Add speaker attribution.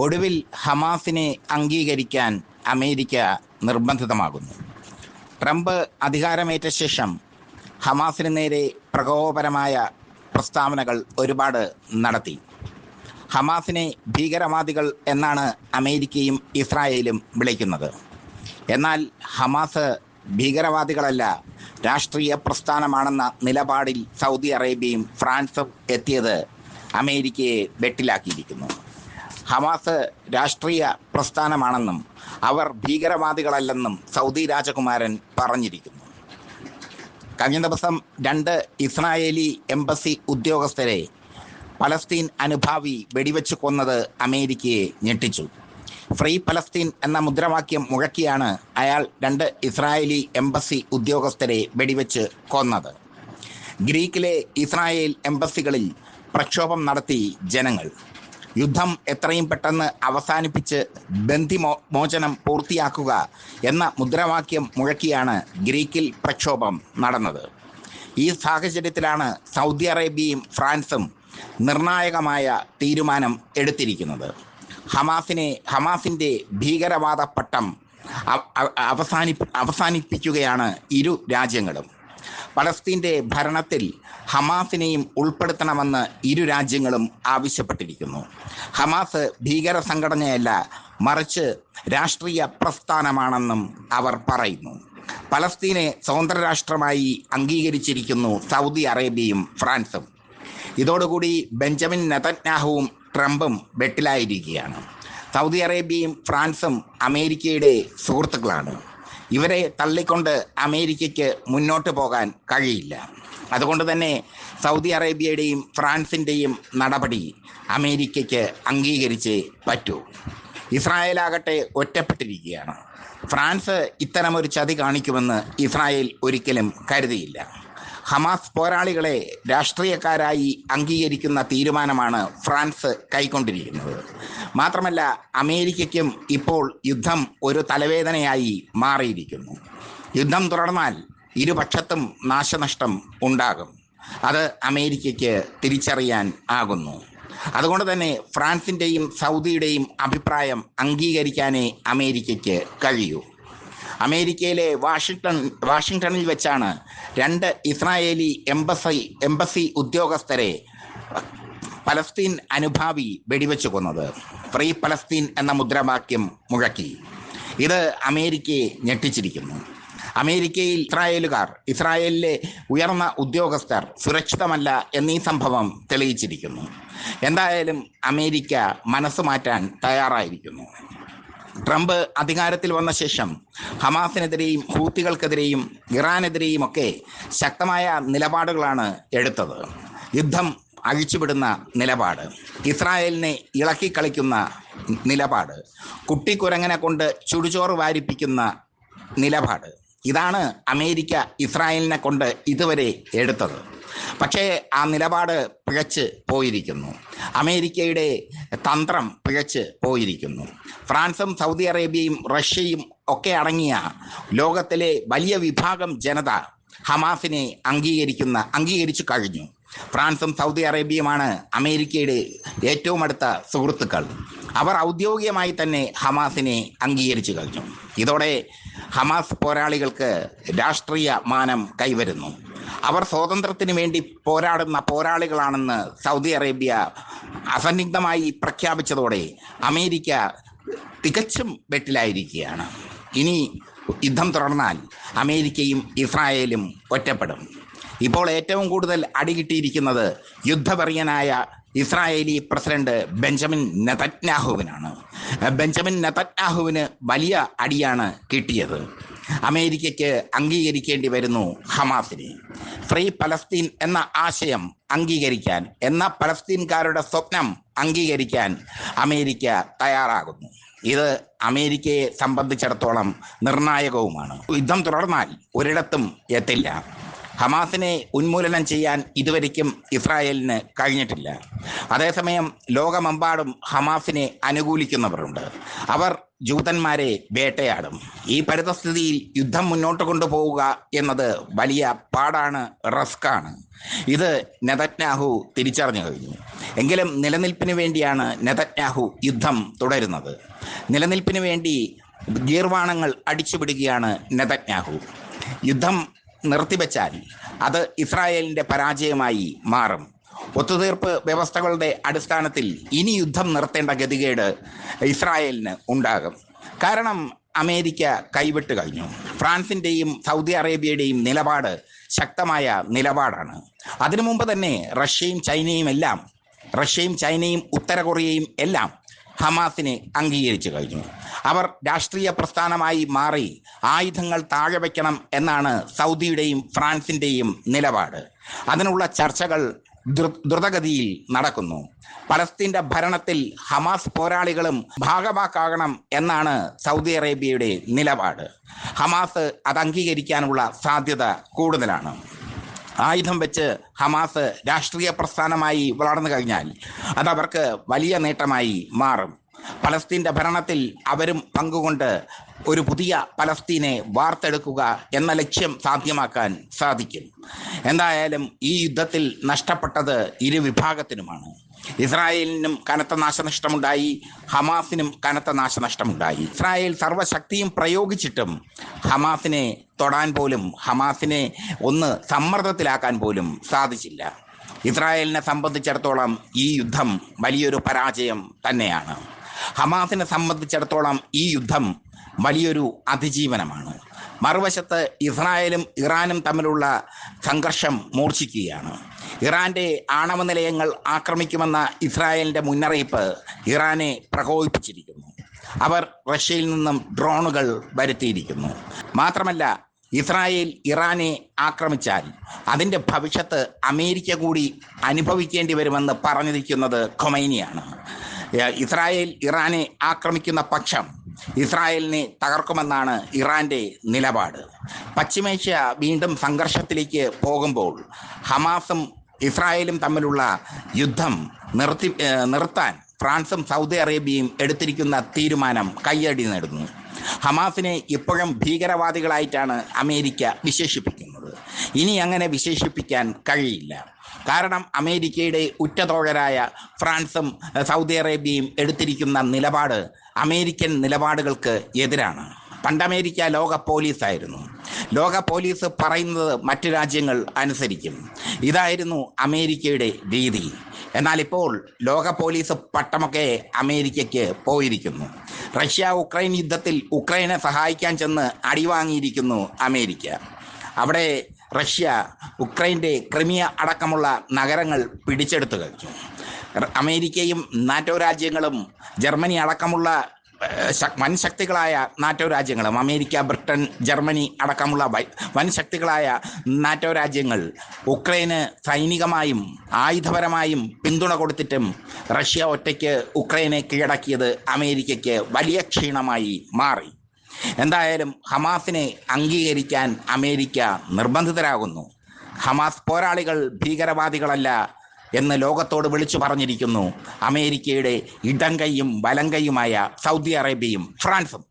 Speaker 1: ഒടുവിൽ ഹമാസിനെ അംഗീകരിക്കാൻ അമേരിക്ക നിർബന്ധിതമാകുന്നു. ട്രംപ് അധികാരമേറ്റ ശേഷം ഹമാസിന് നേരെ പ്രകോപനമായ പ്രസ്താവനകൾ ഒരുപാട് നടത്തി. ഹമാസിനെ ഭീകരവാദികൾ എന്നാണ് അമേരിക്കയും ഇസ്രായേലും വിളിക്കുന്നത്. എന്നാൽ ഹമാസ് ഭീകരവാദികളല്ല, രാഷ്ട്രീയ പ്രസ്ഥാനമാണെന്ന നിലപാടിൽ സൗദി അറേബ്യയും ഫ്രാൻസും എത്തിയത് അമേരിക്കയെ വെട്ടിലാക്കിയിരിക്കുന്നു. ഹമാസ് രാഷ്ട്രീയ പ്രസ്ഥാനമാണെന്നും അവർ ഭീകരവാദികളല്ലെന്നും സൗദി രാജകുമാരൻ പറഞ്ഞിരിക്കുന്നു. കഴിഞ്ഞ ദിവസം 2 ഇസ്രായേലി എംബസി ഉദ്യോഗസ്ഥരെ പലസ്തീൻ അനുഭാവി വെടിവെച്ച് കൊന്നത് അമേരിക്കയെ ഞെട്ടിച്ചു. ഫ്രീ പലസ്തീൻ എന്ന മുദ്രാവാക്യം മുഴക്കിയാണ് അയാൾ 2 ഇസ്രായേലി എംബസി ഉദ്യോഗസ്ഥരെ വെടിവെച്ച് കൊന്നത്. ഗ്രീക്കിലെ ഇസ്രായേൽ എംബസികളിൽ പ്രക്ഷോഭം നടത്തി ജനങ്ങൾ. യുദ്ധം എത്രയും പെട്ടെന്ന് അവസാനിപ്പിച്ച് ബന്ദിമോചനം പൂർത്തിയാക്കുക എന്ന മുദ്രാവാക്യം മുഴക്കിയാണ് ഗ്രീക്കിൽ പ്രക്ഷോഭം നടന്നത്. ഈ സാഹചര്യത്തിലാണ് സൗദി അറേബ്യയും ഫ്രാൻസും നിർണായകമായ തീരുമാനം എടുത്തിരിക്കുന്നത്. ഹമാസിൻ്റെ ഭീകരവാദ പട്ടം അവസാനിപ്പിക്കുകയാണ് ഇരു രാജ്യങ്ങളും. പലസ്തീൻ്റെ ഭരണത്തിൽ ഹമാസിനെയും ഉൾപ്പെടുത്തണമെന്ന് ഇരു രാജ്യങ്ങളും ആവശ്യപ്പെട്ടിരിക്കുന്നു. ഹമാസ് ഭീകര സംഘടനയല്ല, മറിച്ച് രാഷ്ട്രീയ പ്രസ്ഥാനമാണെന്നും അവർ പറയുന്നു. പലസ്തീനെ സ്വതന്ത്ര രാഷ്ട്രമായി അംഗീകരിച്ചിരിക്കുന്നു സൗദി അറേബ്യയും ഫ്രാൻസും. ഇതോടുകൂടി ബെഞ്ചമിൻ നെതന്യാഹുവും ട്രംപും വെട്ടിലായിരിക്കുകയാണ്. സൗദി അറേബ്യയും ഫ്രാൻസും അമേരിക്കയുടെ സുഹൃത്തുക്കളാണ്. ഇവരെ തള്ളിക്കൊണ്ട് അമേരിക്കയ്ക്ക് മുന്നോട്ട് പോകാൻ കഴിയില്ല. അതുകൊണ്ട് തന്നെ സൗദി അറേബ്യയുടെയും ഫ്രാൻസിൻ്റെയും നടപടി അമേരിക്കയ്ക്ക് അംഗീകരിച്ചേ പറ്റൂ. ഇസ്രായേലാകട്ടെ ഒറ്റപ്പെട്ടിരിക്കുകയാണ്. ഫ്രാൻസ് ഇത്തരമൊരു ചതി കാണിക്കുമെന്ന് ഇസ്രായേൽ ഒരിക്കലും കരുതിയില്ല. ഹമാസ് പോരാളികളെ രാഷ്ട്രീയക്കാരായി അംഗീകരിക്കുന്ന തീരുമാനമാണ് ഫ്രാൻസ് കൈക്കൊണ്ടിരിക്കുന്നത്. മാത്രമല്ല, അമേരിക്കയ്ക്കും ഇപ്പോൾ യുദ്ധം ഒരു തലവേദനയായി മാറിയിരിക്കുന്നു. യുദ്ധം തുടർന്നാൽ ഇരുപക്ഷത്തും നാശനഷ്ടം ഉണ്ടാകും. അത് അമേരിക്കയ്ക്ക് തിരിച്ചറിയാൻ ആകുന്നു. അതുകൊണ്ട് തന്നെ ഫ്രാൻസിൻ്റെയും സൗദിയുടെയും അഭിപ്രായം അംഗീകരിക്കാനേ അമേരിക്കയ്ക്ക് കഴിയൂ. അമേരിക്കയിലെ വാഷിങ്ടണിൽ വെച്ചാണ് 2 ഇസ്രായേലി എംബസി ഉദ്യോഗസ്ഥരെ പലസ്തീൻ അനുഭാവി വെടിവെച്ച് കൊന്നത്. ഫ്രീ പലസ്തീൻ എന്ന മുദ്രാവാക്യം മുഴക്കി. ഇത് അമേരിക്കയെ ഞെട്ടിച്ചിരിക്കുന്നു. അമേരിക്കയിൽ ഇസ്രായേലിലെ ഉയർന്ന ഉദ്യോഗസ്ഥർ സുരക്ഷിതമല്ല എന്നീ സംഭവം തെളിയിച്ചിരിക്കുന്നു. എന്തായാലും അമേരിക്ക മനസ്സ് മാറ്റാൻ തയ്യാറായിരിക്കുന്നു. ട്രംപ് അധികാരത്തിൽ വന്ന ശേഷം ഹമാസിനെതിരെയും ഹൂത്തികൾക്കെതിരെയും ഇറാനെതിരെയും ഒക്കെ ശക്തമായ നിലപാടുകളാണ് എടുത്തത്. യുദ്ധം അഴിച്ചുവിടുന്ന നിലപാട്, ഇസ്രായേലിനെ ഇളക്കിക്കളിക്കുന്ന നിലപാട്, കുട്ടിക്കുരങ്ങനെ കൊണ്ട് ചുടുചോറ് വാരിപ്പിക്കുന്ന നിലപാട്. ഇതാണ് അമേരിക്ക ഇസ്രായേലിനെ കൊണ്ട് ഇതുവരെ എടുത്തത്. പക്ഷേ ആ നിലപാട് പിഴച്ച് പോയിരിക്കുന്നു. അമേരിക്കയുടെ തന്ത്രം പിഴച്ച് പോയിരിക്കുന്നു. ഫ്രാൻസും സൗദി അറേബ്യയും റഷ്യയും ഒക്കെ അടങ്ങിയ ലോകത്തിലെ വലിയ വിഭാഗം ജനത ഹമാസിനെ അംഗീകരിച്ചു കഴിഞ്ഞു. ഫ്രാൻസും സൗദി അറേബ്യയുമാണ് അമേരിക്കയുടെ ഏറ്റവും അടുത്ത സുഹൃത്തുക്കൾ. അവർ ഔദ്യോഗികമായി തന്നെ ഹമാസിനെ അംഗീകരിച്ചു കഴിഞ്ഞു. ഇതോടെ ഹമാസ് പോരാളികൾക്ക് രാഷ്ട്രീയ മാനം കൈവരുന്നു. അവർ സ്വാതന്ത്ര്യത്തിന് വേണ്ടി പോരാടുന്ന പോരാളികളാണെന്ന് സൗദി അറേബ്യ അസന്നിഗ്ധമായി പ്രഖ്യാപിച്ചതോടെ അമേരിക്ക തികച്ചും വെട്ടിലായിരിക്കുകയാണ്. ഇനി യുദ്ധം തുടർന്നാൽ അമേരിക്കയും ഇസ്രായേലും ഒറ്റപ്പെടും. ഇപ്പോൾ ഏറ്റവും കൂടുതൽ അടികിട്ടിയിരിക്കുന്നത് യുദ്ധപരിയനായ ഇസ്രായേലി പ്രസിഡന്റ് ബെഞ്ചമിൻ നെതന്യാഹുവിനാണ്. ബെഞ്ചമിൻ നെതന്യാഹുവിന് വലിയ അടിയാണ് കിട്ടിയത്. അമേരിക്കയ്ക്ക് അംഗീകരിക്കേണ്ടി വരുന്നു ഹമാസിനെ. ഫ്രീ പലസ്തീൻ എന്ന ആശയം അംഗീകരിക്കാൻ, എന്ന പലസ്തീൻകാരുടെ സ്വപ്നം അംഗീകരിക്കാൻ അമേരിക്ക തയ്യാറാകുന്നു. ഇത് അമേരിക്കയെ സംബന്ധിച്ചിടത്തോളം നിർണായകവുമാണ്. യുദ്ധം തുടർന്നാൽ ഒരിടത്തും എത്തില്ല. ഹമാസിനെ ഉന്മൂലനം ചെയ്യാൻ ഇതുവരെയ്ക്കും ഇസ്രായേലിന് കഴിഞ്ഞിട്ടില്ല. അതേസമയം ലോകമെമ്പാടും ഹമാസിനെ അനുകൂലിക്കുന്നവരുണ്ട്. അവർ ജൂതന്മാരെ വേട്ടയാടും. ഈ പരിതസ്ഥിതിയിൽ യുദ്ധം മുന്നോട്ട് കൊണ്ടുപോവുക എന്നത് വലിയ പാടാണ്, റിസ്ക്കാണ്. ഇത് നെതന്യാഹു തിരിച്ചറിഞ്ഞു കഴിഞ്ഞു. എങ്കിലും നിലനിൽപ്പിന് വേണ്ടിയാണ് നെതന്യാഹു യുദ്ധം തുടരുന്നത്. നിലനിൽപ്പിന് വേണ്ടി ഗീർവാണങ്ങൾ അടിച്ചുവിടുകയാണ് നെതന്യാഹു. യുദ്ധം നിർത്തിവെച്ചാൽ അത് ഇസ്രായേലിൻ്റെ പരാജയമായി മാറും. ഒത്തുതീർപ്പ് വ്യവസ്ഥകളുടെ അടിസ്ഥാനത്തിൽ ഇനി യുദ്ധം നിർത്തേണ്ട ഗതികേട് ഇസ്രായേലിന് ഉണ്ടാകും. കാരണം അമേരിക്ക കൈവിട്ട് കഴിഞ്ഞു. ഫ്രാൻസിൻ്റെയും സൗദി അറേബ്യയുടെയും നിലപാട് ശക്തമായ നിലപാടാണ്. അതിനു മുമ്പ് തന്നെ റഷ്യയും ചൈനയും ഉത്തര കൊറിയയും എല്ലാം ഹമാസിനെ അംഗീകരിച്ചു കഴിഞ്ഞു. അവർ രാഷ്ട്രീയ പ്രസ്ഥാനമായി മാറി ആയുധങ്ങൾ താഴെ വയ്ക്കണം എന്നാണ് സൗദിയുടെയും ഫ്രാൻസിൻ്റെയും നിലപാട്. അതിനുള്ള ചർച്ചകൾ ദ്രുതഗതിയിൽ നടക്കുന്നു. പലസ്തീൻ്റെ ഭരണത്തിൽ ഹമാസ് പോരാളികളും ഭാഗമാക്കാകണം എന്നാണ് സൗദി അറേബ്യയുടെ നിലപാട്. ഹമാസ് അത് അംഗീകരിക്കാനുള്ള സാധ്യത കൂടുതലാണ്. ആയുധം വെച്ച് ഹമാസ് രാഷ്ട്രീയ പ്രസ്ഥാനമായി വളർന്നു കഴിഞ്ഞാൽ അതവർക്ക് വലിയ നേട്ടമായി മാറും. പലസ്തീൻ്റെ ഭരണത്തിൽ അവരും പങ്കുകൊണ്ട് ഒരു പുതിയ പലസ്തീനെ വാർത്തെടുക്കുക എന്ന ലക്ഷ്യം സാധ്യമാക്കാൻ സാധിക്കും. എന്തായാലും ഈ യുദ്ധത്തിൽ നഷ്ടപ്പെട്ടത് ഇരു വിഭാഗത്തിനുമാണ്. ഇസ്രായേലിനും കനത്ത നാശനഷ്ടമുണ്ടായി, ഹമാസിനും കനത്ത നാശനഷ്ടമുണ്ടായി. ഇസ്രായേൽ സർവ്വശക്തിയും പ്രയോഗിച്ചിട്ടും ഹമാസിനെ തൊടാൻ പോലും, ഹമാസിനെ ഒന്ന് സമ്മർദ്ദത്തിലാക്കാൻ പോലും സാധിച്ചില്ല. ഇസ്രായേലിനെ സംബന്ധിച്ചിടത്തോളം ഈ യുദ്ധം വലിയൊരു പരാജയം തന്നെയാണ്. ഹമാസിനെ സംബന്ധിച്ചിടത്തോളം ഈ യുദ്ധം വലിയൊരു അതിജീവനമാണ്. മറുവശത്ത് ഇസ്രായേലും ഇറാനും തമ്മിലുള്ള സംഘർഷം മൂർച്ഛിക്കുകയാണ്. ഇറാൻ്റെ ആണവ നിലയങ്ങൾ ആക്രമിക്കുമെന്ന ഇസ്രായേലിൻ്റെ മുന്നറിയിപ്പ് ഇറാനെ പ്രകോപിപ്പിച്ചിരിക്കുന്നു. അവർ റഷ്യയിൽ നിന്നും ഡ്രോണുകൾ വരുത്തിയിരിക്കുന്നു. മാത്രമല്ല, ഇസ്രായേൽ ഇറാനെ ആക്രമിച്ചാൽ അതിൻ്റെ ഭവിഷ്യത്ത് അമേരിക്ക കൂടി അനുഭവിക്കേണ്ടി വരുമെന്ന് പറഞ്ഞിരിക്കുന്നത് ഖൊമൈനിയാണ്. ഇസ്രായേൽ ഇറാനെ ആക്രമിക്കുന്ന പക്ഷം ഇസ്രായേലിനെ തകർക്കുമെന്നാണ് ഇറാൻ്റെ നിലപാട്. പശ്ചിമേഷ്യ വീണ്ടും സംഘർഷത്തിലേക്ക് പോകുമ്പോൾ ഹമാസും ഇസ്രായേലും തമ്മിലുള്ള യുദ്ധം നിർത്താൻ ഫ്രാൻസും സൗദി അറേബ്യയും എടുത്തിരിക്കുന്ന തീരുമാനം കയ്യടി നേടുന്നു. ഹമാസിനെ ഇപ്പോഴും ഭീകരവാദികളായിട്ടാണ് അമേരിക്ക വിശേഷിപ്പിക്കുന്നത്. ഇനി അങ്ങനെ വിശേഷിപ്പിക്കാൻ കഴിയില്ല. കാരണം അമേരിക്കയുടെ ഉറ്റതോഴരായ ഫ്രാൻസും സൗദി അറേബ്യയും എടുത്തിരിക്കുന്ന നിലപാട് അമേരിക്കൻ നിലപാടുകൾക്ക് എതിരാണ്. പണ്ട് അമേരിക്ക ലോക പോലീസായിരുന്നു. ലോക പോലീസ് പറയുന്നത് മറ്റു രാജ്യങ്ങൾ അനുസരിക്കും. ഇതായിരുന്നു അമേരിക്കയുടെ രീതി. എന്നാൽ ഇപ്പോൾ ലോക പോലീസ് പട്ടമൊക്കെ അമേരിക്കയ്ക്ക് പോയിരിക്കുന്നു. റഷ്യ ഉക്രൈൻ യുദ്ധത്തിൽ ഉക്രൈനെ സഹായിക്കാൻ ചെന്ന് അടിവാങ്ങിയിരിക്കുന്നു അമേരിക്ക. അവിടെ റഷ്യ ഉക്രൈൻ്റെ ക്രിമിയ അടക്കമുള്ള നഗരങ്ങൾ പിടിച്ചെടുത്തു കഴിഞ്ഞു. അമേരിക്കയും നാറ്റോ രാജ്യങ്ങളും ജർമ്മനി അടക്കമുള്ള വൻ ശക്തികളായ നാറ്റോ രാജ്യങ്ങളും, അമേരിക്ക, ബ്രിട്ടൻ, ജർമ്മനി അടക്കമുള്ള വൻ ശക്തികളായ നാറ്റോ രാജ്യങ്ങൾ ഉക്രൈന് സൈനികമായും ആയുധപരമായും പിന്തുണ കൊടുത്തിട്ടും റഷ്യ ഒറ്റയ്ക്ക് ഉക്രൈനെ കീഴടക്കിയത് അമേരിക്കയ്ക്ക് വലിയ ക്ഷീണമായി മാറി. എന്തായാലും ഹമാസിനെ അംഗീകരിക്കാൻ അമേരിക്ക നിർബന്ധിതരാകുന്നു. ഹമാസ് പോരാളികൾ ഭീകരവാദികളല്ല എന്ന് ലോകത്തോട് വിളിച്ചു പറഞ്ഞിരിക്കുന്നു അമേരിക്കയുടെ ഇടം കൈയും വലം കൈയുമായ സൗദി അറേബ്യയും ഫ്രാൻസും.